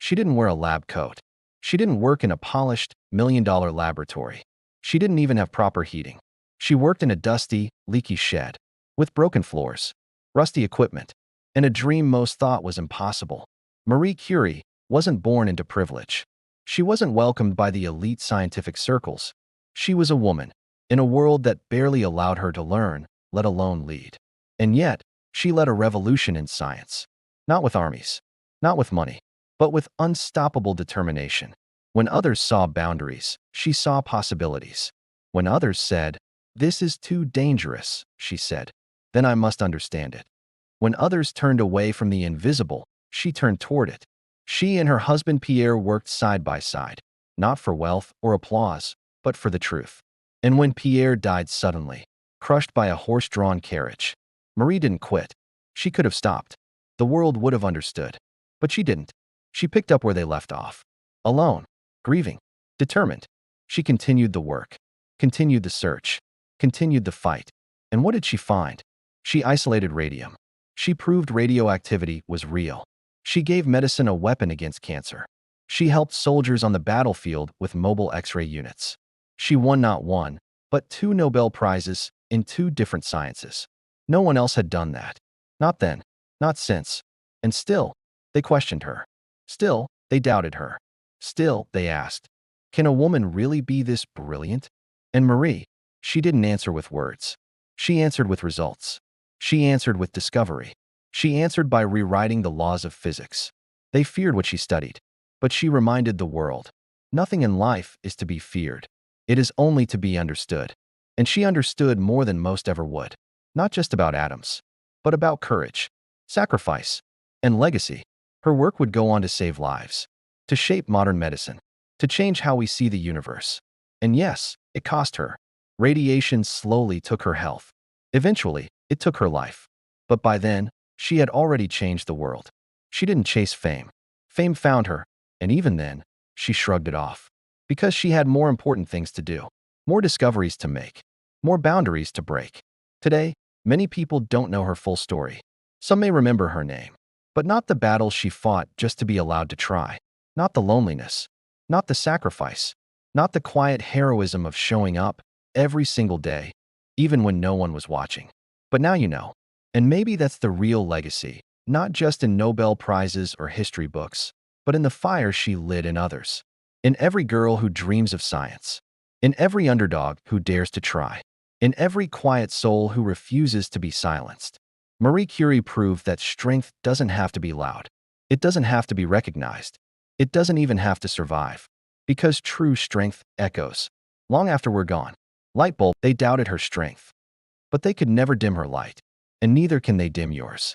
She didn't wear a lab coat. She didn't work in a polished, million-dollar laboratory. She didn't even have proper heating. She worked in a dusty, leaky shed, with broken floors, rusty equipment, and a dream most thought was impossible. Marie Curie wasn't born into privilege. She wasn't welcomed by the elite scientific circles. She was a woman, in a world that barely allowed her to learn, let alone lead. And yet, she led a revolution in science. Not with armies, not with money, but with unstoppable determination. When others saw boundaries, she saw possibilities. When others said, "This is too dangerous," she said, "then I must understand it." When others turned away from the invisible, she turned toward it. She and her husband Pierre worked side by side, not for wealth or applause, but for the truth. And when Pierre died suddenly, crushed by a horse-drawn carriage, Marie didn't quit. She could have stopped. The world would have understood. But she didn't. She picked up where they left off. Alone, grieving, determined. She continued the work, continued the search, continued the fight. And what did she find? She isolated radium. She proved radioactivity was real. She gave medicine a weapon against cancer. She helped soldiers on the battlefield with mobile X-ray units. She won not one, but 2 Nobel Prizes in 2 different sciences. No one else had done that. Not then, not since. And still, they questioned her. Still, they doubted her. Still, they asked, can a woman really be this brilliant? And Marie, she didn't answer with words. She answered with results. She answered with discovery. She answered by rewriting the laws of physics. They feared what she studied, but she reminded the world, nothing in life is to be feared. It is only to be understood. And she understood more than most ever would. Not just about atoms, but about courage, sacrifice, and legacy. Her work would go on to save lives, to shape modern medicine, to change how we see the universe. And yes, it cost her. Radiation slowly took her health. Eventually, it took her life. But by then, she had already changed the world. She didn't chase fame. Fame found her, and even then, she shrugged it off. Because she had more important things to do, more discoveries to make, more boundaries to break. Today, many people don't know her full story. Some may remember her name, but not the battles she fought just to be allowed to try. Not the loneliness, not the sacrifice, not the quiet heroism of showing up every single day, even when no one was watching. But now you know. And maybe that's the real legacy, not just in Nobel Prizes or history books, but in the fire she lit in others. In every girl who dreams of science. In every underdog who dares to try. In every quiet soul who refuses to be silenced. Marie Curie proved that strength doesn't have to be loud. It doesn't have to be recognized. It doesn't even have to survive. Because true strength echoes. Long after we're gone. Light bulb, they doubted her strength. But they could never dim her light. And neither can they dim yours.